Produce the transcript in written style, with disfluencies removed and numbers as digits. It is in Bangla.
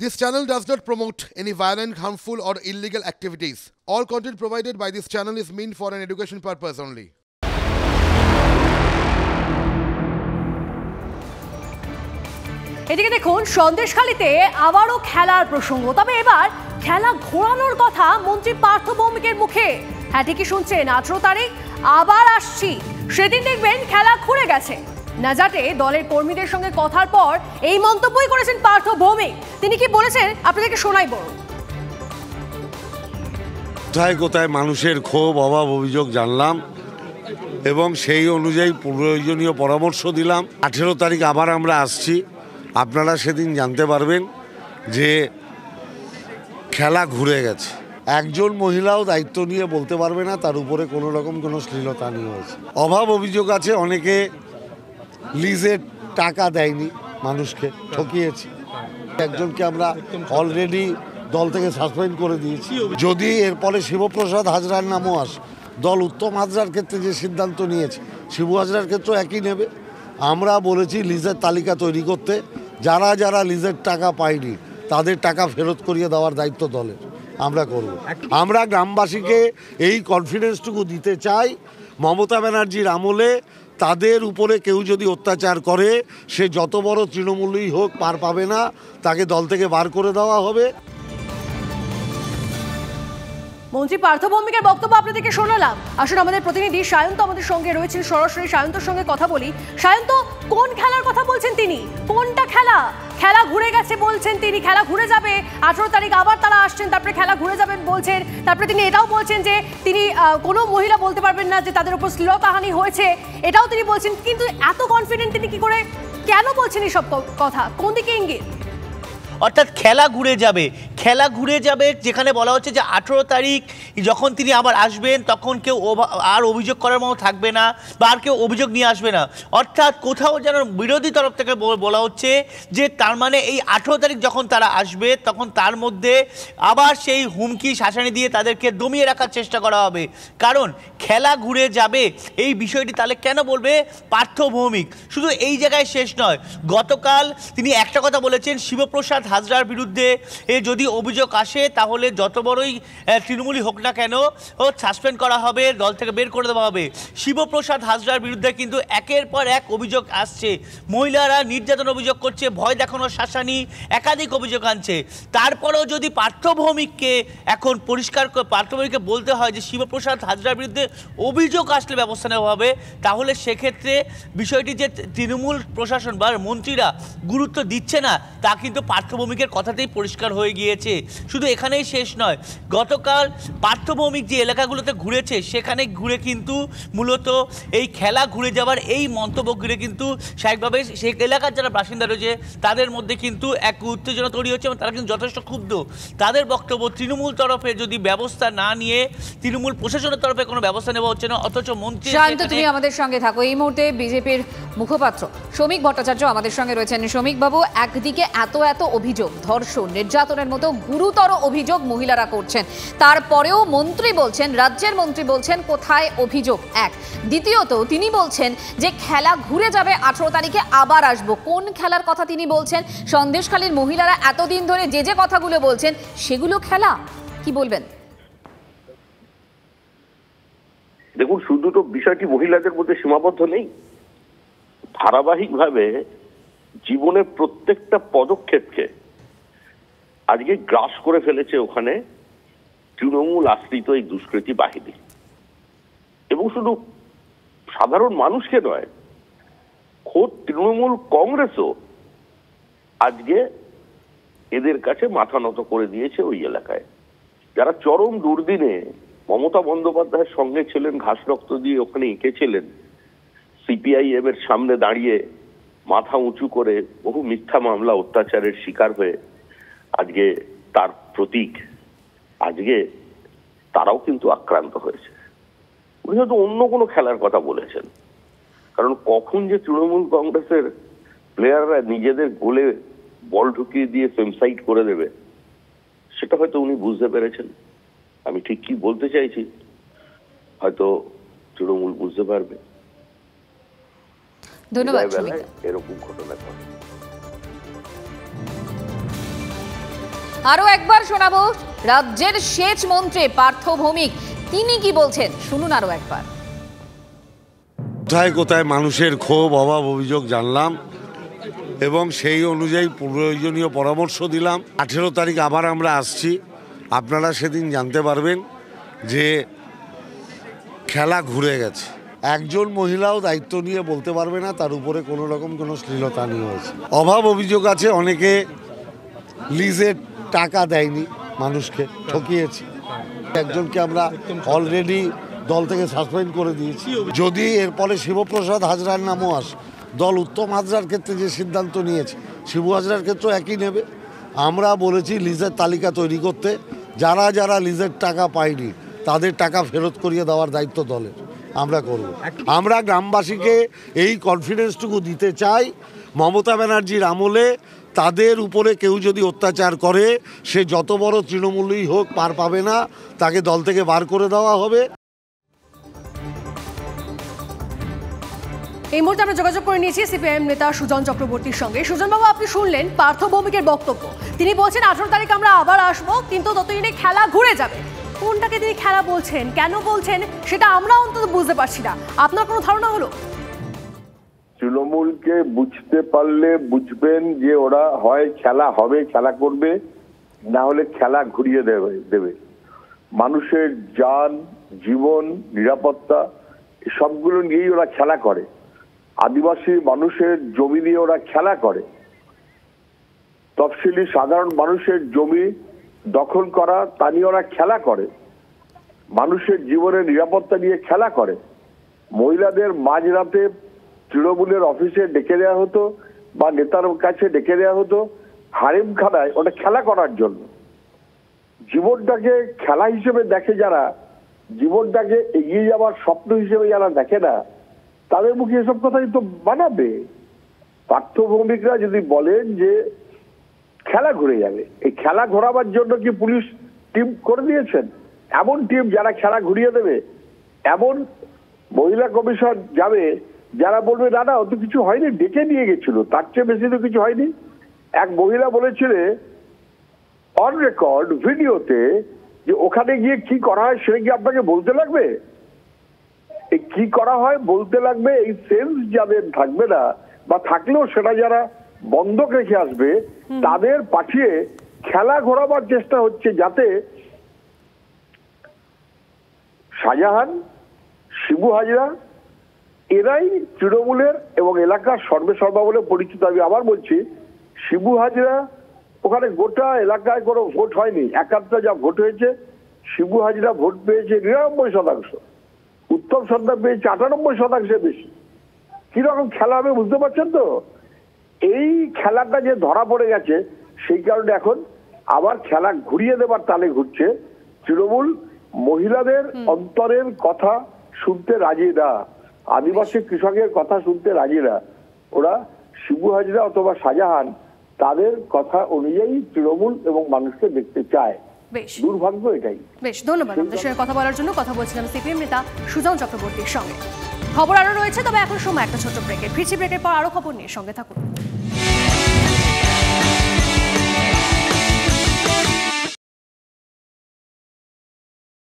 This channel does not promote any violent, harmful, or illegal activities. All content provided by this channel is meant for an education purpose only. এদিকে দেখুন, সন্দেশখালীতে আবারও খেলার প্রসঙ্গ। তবে এবার খেলা ঘোরানোর কথা মন্ত্রী পার্থ ভৌমিকের মুখে। হ্যাঁ, ঠিকই শুনছেন, 18 তারিখ আবার আসছি, সেদিন দেখবেন খেলা ঘুরে গেছে। নাজাটে দলের কর্মীদের সঙ্গে কথার পর এই মন্তব্যই করেছেন পার্থ ভৌমিক। তিনি কি বলেছেন আপনাদেরকে শোনাইব। কোথায় কোথায় মানুষের ক্ষোভ, অভাব, অভিযোগ জানলাম এবং সেই অনুযায়ী প্রয়োজনীয় পরামর্শ দিলাম। 18 তারিখ আবার আমরা আসছি, আপনারা সেদিন জানতে পারবেন যে খেলা ঘুরে গেছে। একজন মহিলাও দায়িত্ব নিয়ে বলতে পারবে না তার উপরে কোনো রকম কোনো শ্লীলতা নিয়ে হয়েছে। অভাব অভিযোগ আছে, অনেকে লিজের টাকা দেয়নি, মানুষকে ঠকিয়েছি। একজনকে আমরা অলরেডি দল থেকে সাসপেন্ড করে দিয়েছি। যদি এরপরে শিবপ্রসাদ হাজরার নামও আসে, দল উত্তম হাজরার ক্ষেত্রে যে সিদ্ধান্ত নিয়েছে শিবু হাজরার ক্ষেত্রেও একই নেবে। আমরা বলেছি লিজের তালিকা তৈরি করতে, যারা যারা লিজের টাকা পায়নি তাদের টাকা ফেরত করিয়ে দেওয়ার দায়িত্ব দলের আমরা করব। আমরা গ্রামবাসীকে এই কনফিডেন্সটুকু দিতে চাই, মমতা ব্যানার্জির আমলে তাদের উপরে কেউ যদি অত্যাচার করে সে যত বড় তৃণমূলই হোক পার পাবে না, তাকে দল থেকে বার করে দেওয়া হবে। মন্ত্রী পার্থ ভৌমিকের বক্তব্য আপনাদেরকে শোনালাম। আসলে আমাদের প্রতিনিধি সায়ন্ত আমাদের সঙ্গে রয়েছেন, সরাসরি সায়ন্তর সঙ্গে কথা বলি। সায়ন্ত, কোন খেলার কথা বলছেন তিনি? কোনটা খেলা? খেলা ঘুরে গেছে বলছেন তিনি, খেলা ঘুরে যাবে, 18 তারিখ আবার তারা আসছেন, তারপরে খেলা ঘুরে যাবেন বলছেন। তারপরে তিনি এটাও বলছেন যে তিনি কোনো মহিলা বলতে পারবেন না যে তাদের উপর শ্লীলতাহানি হয়েছে, এটাও তিনি বলছেন। কিন্তু এত কনফিডেন্ট তিনি কি করে, কেন বলছেন এইসব কথা? কোন দিকে ইঙ্গিত? অর্থাৎ খেলা ঘুরে যাবে, খেলা ঘুরে যাবে, যেখানে বলা হচ্ছে যে 18 তারিখ যখন তিনি আবার আসবেন তখন কেউ আর অভিযোগ করার মতো থাকবে না বা আর কেউ অভিযোগ নিয়ে আসবে না। অর্থাৎ কোথাও যেন বিরোধী তরফ থেকে বলা হচ্ছে যে তার মানে এই 18 তারিখ যখন তারা আসবে তখন তার মধ্যে আবার সেই হুমকি শাসানি দিয়ে তাদেরকে দমিয়ে রাখার চেষ্টা করা হবে। কারণ খেলা ঘুরে যাবে এই বিষয়টি তাহলে কেন বলবে পার্থ ভৌমিক? শুধু এই জায়গায় শেষ নয়, গতকাল তিনি একটা কথা বলেছেন, শিবপ্রসাদ হাজরার বিরুদ্ধে যদি অভিযোগ আসে তাহলে যত বড়ই তৃণমূলই হোক না কেন ও সাসপেন্ড করা হবে, দল থেকে বের করে দেওয়া হবে। শিবপ্রসাদ হাজরার বিরুদ্ধে কিন্তু একের পর এক অভিযোগ আসছে, মহিলারা নির্যাতন অভিযোগ করছে, ভয় দেখানোর শাসানি, একাধিক অভিযোগ আনছে। তারপরেও যদি পার্থ ভৌমিককে এখন পরিষ্কার করে পার্থ ভৌমিককে বলতে হয় যে শিবপ্রসাদ হাজরার বিরুদ্ধে অভিযোগ আসলে ব্যবস্থা নেওয়া হবে, তাহলে সেক্ষেত্রে বিষয়টি যে তৃণমূল প্রশাসন বা মন্ত্রীরা গুরুত্ব দিচ্ছে না তা কিন্তু পার্থ ভৌমিকের কথাতেই পরিষ্কার হয়ে গিয়েছে। শুধু এখানেই শেষ নয়, গতকাল পার্থ ভৌমিক যে এলাকাগুলোতে ঘুরেছে সেখানে ঘুরে কিন্তু মূলত এই খেলা ঘুরে যাওয়ার এই মন্তব্য ঘুরে কিন্তু স্বাভাবিকভাবে সেই এলাকার যারা বাসিন্দা রয়েছে তাদের মধ্যে কিন্তু এক উত্তেজনা তৈরি হচ্ছে এবং তারা কিন্তু যথেষ্ট ক্ষুব্ধ। তাদের বক্তব্য তৃণমূল তরফে যদি ব্যবস্থা না নিয়ে তৃণমূল প্রশাসনের তরফে কোনো ব্যবস্থা নেওয়া হচ্ছে না, অথচ মন্ত্রী। শান্ত, তুমি আমাদের সঙ্গে থাকো। এই মুহূর্তে বিজেপির মুখপাত্র শ্রমিক ভট্টাচার্য আমাদের সঙ্গে রয়েছেন। শ্রমিক বাবু, একদিকে এত অভিযোগ, ধর্ষণ, নির্যাতনের মতো গুরুতর অভিযোগ মহিলারা করছেন, তারপরেও মন্ত্রী বলছেন, রাজ্যের মন্ত্রী বলছেন কোথায় অভিযোগ? এক, দ্বিতীয়ত তিনি বলছেন যে খেলা ঘুরে যাবে, 18 তারিখে আবার আসবো। কোন খেলার কথা তিনি বলছেন? সন্দেশখালীর মহিলারা এতদিন ধরে যে কথাগুলো বলছেন সেগুলো খেলা? কি বলবেন? দেখুন, শুধু তো বিষয়টি মহিলাদের মধ্যে সীমাবদ্ধ নেই, ধারাবাহিকভাবে জীবনের প্রত্যেকটা পদক্ষেপকে আজকে গ্রাস করে ফেলেছে ওখানে তৃণমূল আশ্রিত এই দুষ্কৃতী বাহিনী। এবং শুধু সাধারণ মানুষকে নয়, খোদ তৃণমূল কংগ্রেসও আজকে এদের কাছে মাথা নত করে দিয়েছে। ওই এলাকায় যারা চরম দুর্দিনে মমতা বন্দ্যোপাধ্যায়ের সঙ্গে ছিলেন, ঘাস রক্ত দিয়ে ওখানে এঁকেছিলেন, সিপিআইএম এর সামনে দাঁড়িয়ে মাথা উঁচু করে বহু মিথ্যা মামলা অত্যাচারের শিকার হয়ে আজকে তার প্রতীক, আজকে তারাও কিন্তু আক্রান্ত হয়েছে। উনি হয়তো অন্য কোনো খেলার কথা বলেছেন, কারণ কখন যে তৃণমূল কংগ্রেসের প্লেয়াররা নিজেদের গোলে বল ঢুকিয়ে দিয়ে ফেমসাইড করে দেবে সেটা হয়তো উনি বুঝতে পেরেছেন। আমি ঠিক কি বলতে চাইছি হয়তো তৃণমূল বুঝতে পারবে। ধন্যবাদ। এরকম ঘটনা ঘটে। আরো একবার শোনাবো রাজ্যের সেচ মন্ত্রী পার্থ ভৌমিক, তিনি কি বলছেন শুনুন আরো একবার। কোথায় কোথায় মানুষের ক্ষোভ অভাব অভিযোগ জানলাম এবং সেই অনুযায়ী প্রয়োজনীয় পরামর্শ দিলাম। 18 তারিখ আবার আমরা আসছি, আপনারা সেদিন জানতে পারবেন যে খেলা ঘুরে গেছে। একজন মহিলাও দায়িত্ব নিয়ে বলতে পারবে না তার উপরে কোনো রকম কোনো শ্লীলতা নিয়ে হয়েছে। অভাব অভিযোগ আছে, অনেকে লিজের টাকা দেয়নি, মানুষকে ঠকিয়েছি। একজনকে আমরা অলরেডি দল থেকে সাসপেন্ড করে দিয়েছি। যদি এরপরে শিবপ্রসাদ হাজরার নামও আসে, দল উত্তম হাজরার ক্ষেত্রে যে সিদ্ধান্ত নিয়েছে শিবু হাজরার ক্ষেত্রেও একই নেবে। আমরা বলেছি লিজের তালিকা তৈরি করতে, যারা যারা লিজের টাকা পায়নি তাদের টাকা ফেরত করিয়ে দেওয়ার দায়িত্ব দলের, আমরা করব। আমরা গ্রামবাসীকে এই কনফিডেন্সটুকু দিতে চাই, মমতা ব্যানার্জির আমলে তাদের উপরে কেউ যদি অত্যাচার করে সে যত বড় তৃণমূলই হোক পার পাবে না, তাকে দল থেকে বার করে দেওয়া হবে। এই মুহূর্তে আমরা যোগাযোগ করে নিয়েছি সিপিআইএম নেতা সুজন চক্রবর্তীর সঙ্গে। সুজনবাবু, আপনি শুনলেন পার্থ ভৌমিকের বক্তব্য। তিনি বলছেন 18 তারিখ আমরা আবার আসবো, কিন্তু ততদিনে খেলা ঘুরে যাবে। কোনটাকে তিনি খেলা বলছেন, কেন বলছেন সেটা আমরা অন্তত বুঝতে পারছি না। আপনার কোনো ধারণা হলো? তৃণমূলকে বুঝতে পারলে বুঝবেন যে ওরা হয় খেলা হবে, খেলা করবে, না হলে খেলা ঘুরিয়ে দেবে। মানুষের জান, জীবন, নিরাপত্তা সবগুলো নিয়েই ওরা খেলা করে। আদিবাসী মানুষের জমি নিয়ে ওরা খেলা করে। তফসিলি সাধারণ মানুষের জমি দখল করা, তা নিয়ে ওরা খেলা করে। মানুষের জীবনের নিরাপত্তা নিয়ে খেলা করে। মহিলাদের মাঝরাতে তৃণমূলের অফিসে ডেকে দেওয়া হতো বা নেতার কাছে ডেকে দেওয়া হতো হারেমখানায়, ওটা খেলা করার জন্য। জীবনটাকে খেলা হিসেবে দেখে যারা, জীবনটাকে এগিয়ে যাওয়ার স্বপ্ন হিসেবে যারা দেখে না, তাদের মুখে এসব কথাই তো বানাবে। পার্থ ভৌমিকরা যদি বলেন যে খেলা ঘুরে যাবে, এই খেলা ঘোরাবার জন্য কি পুলিশ টিম করে দিয়েছেন? এমন টিম যারা খেলা ঘুরিয়ে দেবে, এমন মহিলা কমিশন যাবে যারা বলবে না না অত কিছু হয়নি, ডেকে নিয়ে গেছিল, তার চেয়ে বেশি তো কিছু হয়নি। এক মহিলা বলেছিলে অন রেকর্ড ভিডিওতে যে ওখানে গিয়ে কি করা হয় সেটা কি আপনাকে বলতে লাগবে? এই কি করা হয় বলতে লাগবে, এই সেন্স যাদের থাকবে না, বা থাকলেও সেটা যারা বন্ধক রেখে আসবে তাদের পাঠিয়ে খেলা ঘোরাবার চেষ্টা হচ্ছে, যাতে শাহজাহান, শিবু হাজরা এরাই তৃণমূলের এবং এলাকার সর্বেসর্বা বলে পরিচিত। আমি আবার বলছি, শিবু হাজরা ওখানে গোটা এলাকায় কোনো ভোট হয়নি, একাত্তর যা ভোট হয়েছে, শিবু হাজরা ভোট পেয়েছে 99%, উত্তম সর্দার পেয়েছে 98% বেশি। কিরকম খেলা হবে বুঝতে পারছেন তো? এই খেলাটা যে ধরা পড়ে গেছে, সেই কারণে এখন আবার খেলা ঘুরিয়ে দেবার তালে ঘুরছে। তৃণমূল মহিলাদের অন্তরের কথা শুনতে রাজি না, আদিবাসী কৃষকের কথা শুনতে রাজি না। ওরা শিবু হাজরা অথবা শাহজাহান তাদের কথা অনুযায়ী তৃণমূল এবং মানুষকে দেখতে চায়। বেশ, দুর্ভাগ্য এটাই। বেশ, ধন্যবাদ আমাদের সঙ্গে কথা বলার জন্য। কথা বলছিলাম সিপিএম নেতা সুজন চক্রবর্তীর সঙ্গে। খবর আরো রয়েছে, তবে এখন সময় একটা ছোট ব্রেকের। ফিরছি ব্রেকের পর আরো খবর নিয়ে, সঙ্গে থাকুন।